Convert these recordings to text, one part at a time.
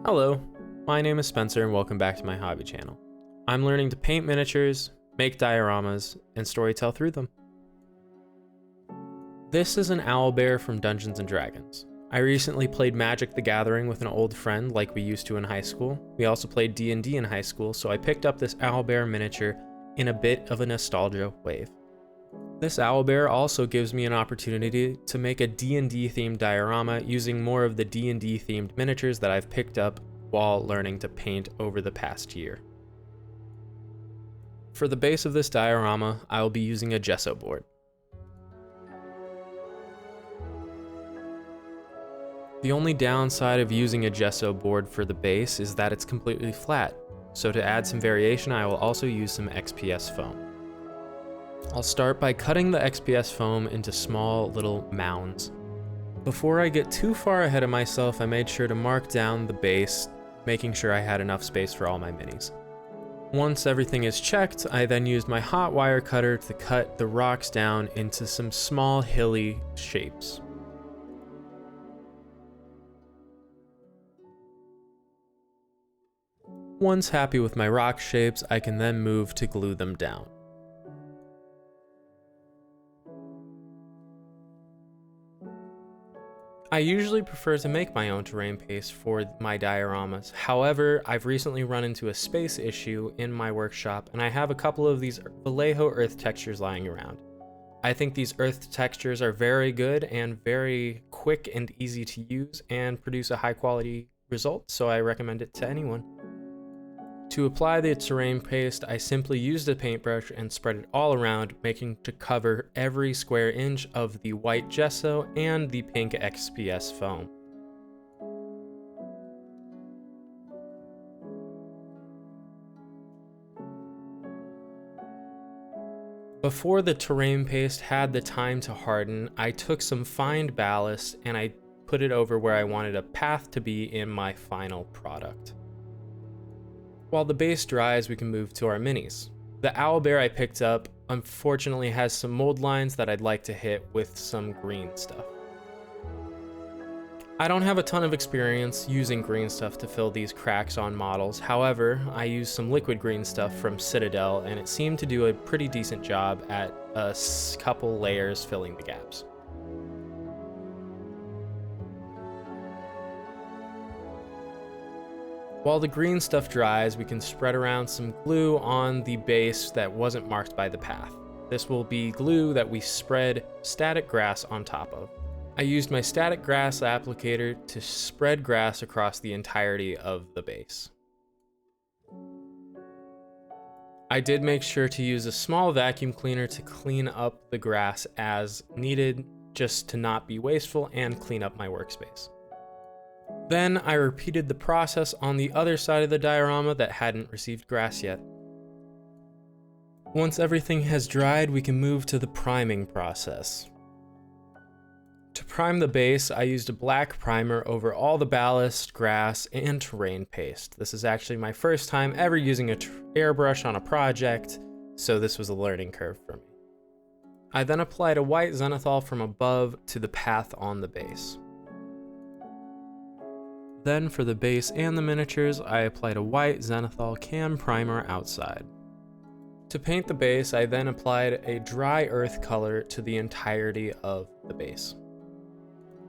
Hello, my name is Spencer and welcome back to my hobby channel. I'm learning to paint miniatures, make dioramas, and storytell through them. This is an owlbear from Dungeons & Dragons. I recently played Magic the Gathering with an old friend like we used to in high school. We also played D&D in high school, so I picked up this owlbear miniature in a bit of a nostalgia wave. This owlbear also gives me an opportunity to make a D&D themed diorama using more of the D&D themed miniatures that I've picked up while learning to paint over the past year. For the base of this diorama, I will be using a gesso board. The only downside of using a gesso board for the base is that it's completely flat, so to add some variation I will also use some XPS foam. I'll start by cutting the XPS foam into small little mounds. Before I get too far ahead of myself, I made sure to mark down the base, making sure I had enough space for all my minis. Once everything is checked, I then used my hot wire cutter to cut the rocks down into some small hilly shapes. Once happy with my rock shapes, I can then move to glue them down. I usually prefer to make my own terrain paste for my dioramas. However, I've recently run into a space issue in my workshop and I have a couple of these Vallejo earth textures lying around. I think these earth textures are very good and very quick and easy to use and produce a high quality result, so I recommend it to anyone. To apply the terrain paste, I simply used a paintbrush and spread it all around, making to cover every square inch of the white gesso and the pink XPS foam. Before the terrain paste had the time to harden, I took some fine ballast and I put it over where I wanted a path to be in my final product. While the base dries, we can move to our minis. The owlbear I picked up unfortunately has some mold lines that I'd like to hit with some green stuff. I don't have a ton of experience using green stuff to fill these cracks on models. However, I used some liquid green stuff from Citadel and it seemed to do a pretty decent job at a couple layers filling the gaps. While the green stuff dries, we can spread around some glue on the base that wasn't marked by the path. This will be glue that we spread static grass on top of. I used my static grass applicator to spread grass across the entirety of the base. I did make sure to use a small vacuum cleaner to clean up the grass as needed, just to not be wasteful and clean up my workspace. Then I repeated the process on the other side of the diorama that hadn't received grass yet. Once everything has dried, we can move to the priming process. To prime the base, I used a black primer over all the ballast, grass, and terrain paste. This is actually my first time ever using an airbrush on a project, so this was a learning curve for me. I then applied a white zenithal from above to the path on the base. Then for the base and the miniatures, I applied a white zenithal cam primer outside. To paint the base, I then applied a dry earth color to the entirety of the base.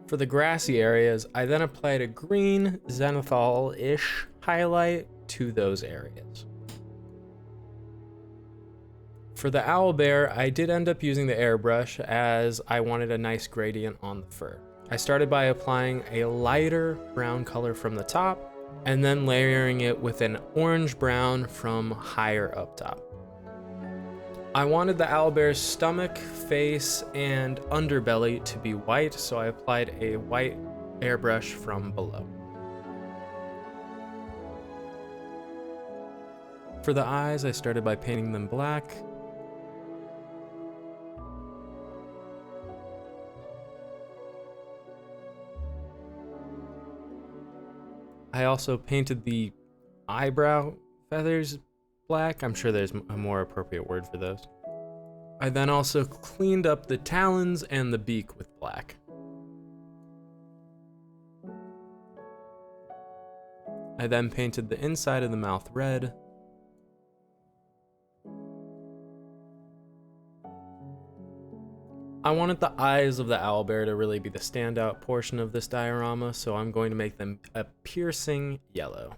For the grassy areas, I then applied a green zenithal-ish highlight to those areas. For the owlbear, I did end up using the airbrush as I wanted a nice gradient on the fur. I started by applying a lighter brown color from the top and then layering it with an orange brown from higher up top. I wanted the owlbear's stomach, face, and underbelly to be white, so I applied a white airbrush from below. For the eyes, I started by painting them black. I also painted the eyebrow feathers black. I'm sure there's a more appropriate word for those. I then also cleaned up the talons and the beak with black. I then painted the inside of the mouth red. I wanted the eyes of the owlbear to really be the standout portion of this diorama, so I'm going to make them a piercing yellow.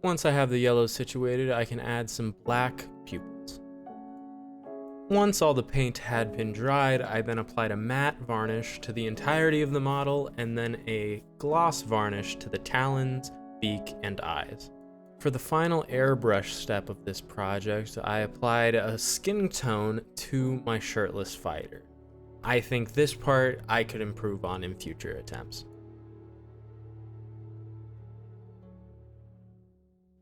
Once I have the yellow situated, I can add some black pupils. Once all the paint had been dried, I then applied a matte varnish to the entirety of the model and then a gloss varnish to the talons, beak, and eyes. For the final airbrush step of this project, I applied a skin tone to my shirtless fighter. I think this part I could improve on in future attempts.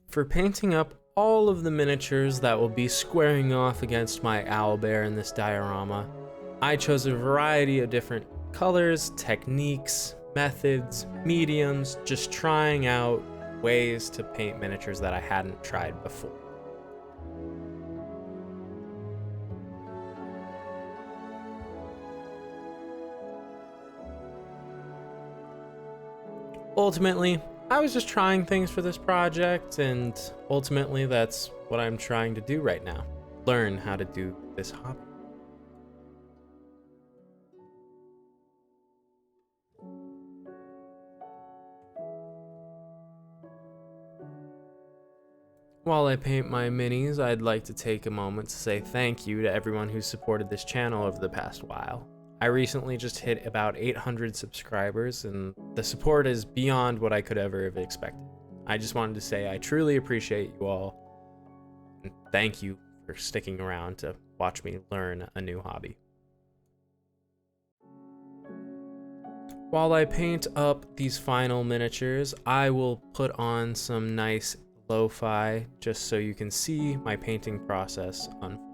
For painting up all of the miniatures that will be squaring off against my owlbear in this diorama, I chose a variety of different colors, techniques, methods, mediums, just trying out ways to paint miniatures that I hadn't tried before. Ultimately, I was just trying things for this project, and ultimately that's what I'm trying to do right now. Learn how to do this hobby. While I paint my minis, I'd like to take a moment to say thank you to everyone who's supported this channel over the past while. I recently just hit about 800 subscribers, and the support is beyond what I could ever have expected. I just wanted to say I truly appreciate you all, and thank you for sticking around to watch me learn a new hobby. While I paint up these final miniatures, I will put on some nice lo-fi just so you can see my painting process unfold.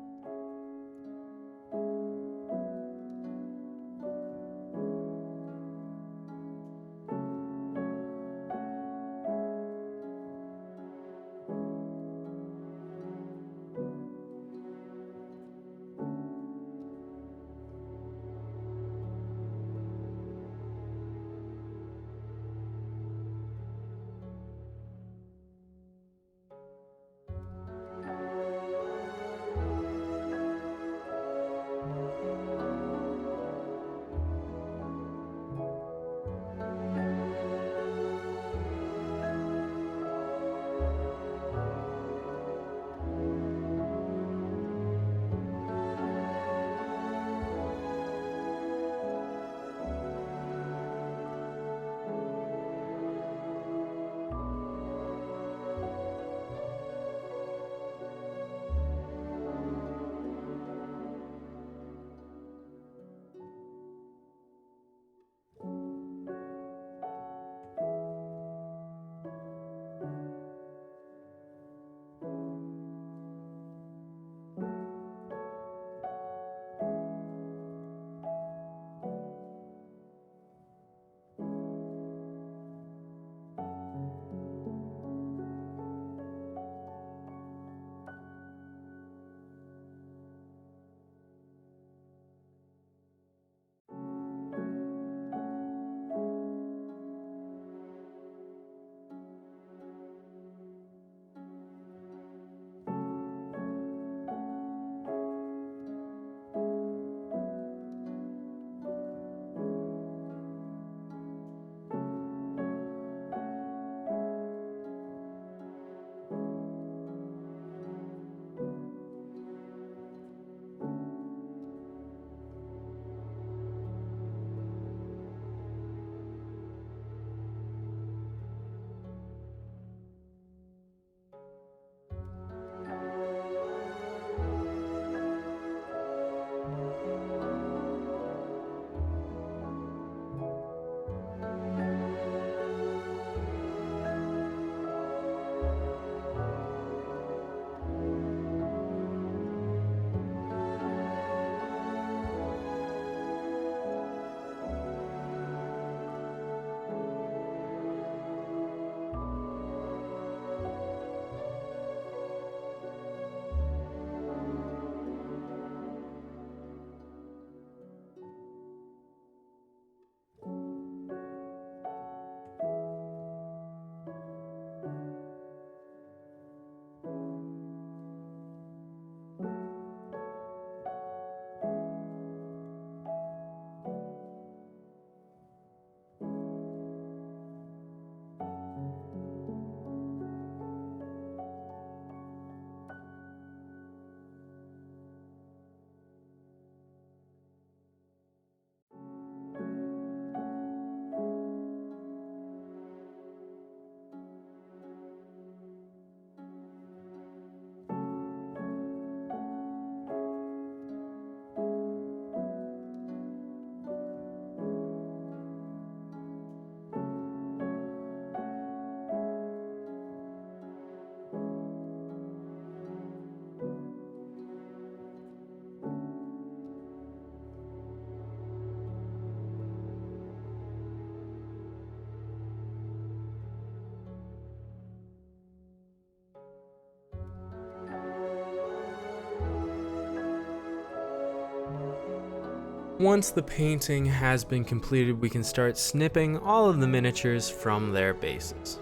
Once the painting has been completed, we can start snipping all of the miniatures from their bases.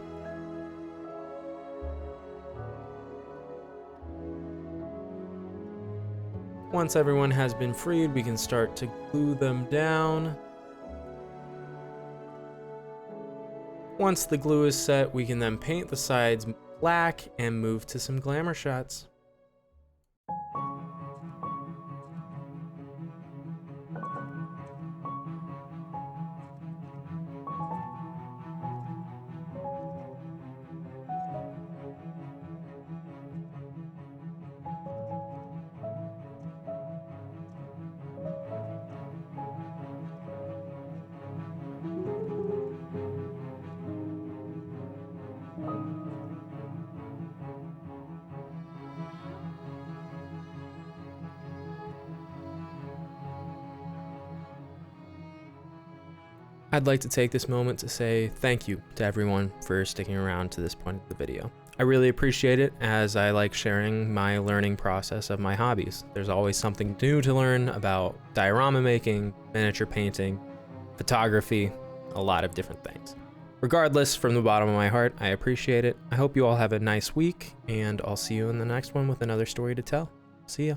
Once everyone has been freed, we can start to glue them down. Once the glue is set, we can then paint the sides black and move to some glamour shots. I'd like to take this moment to say thank you to everyone for sticking around to this point of the video. I really appreciate it, as I like sharing my learning process of my hobbies. There's always something new to learn about diorama making, miniature painting, photography, a lot of different things. Regardless, from the bottom of my heart, I appreciate it. I hope you all have a nice week, and I'll see you in the next one with another story to tell. See ya.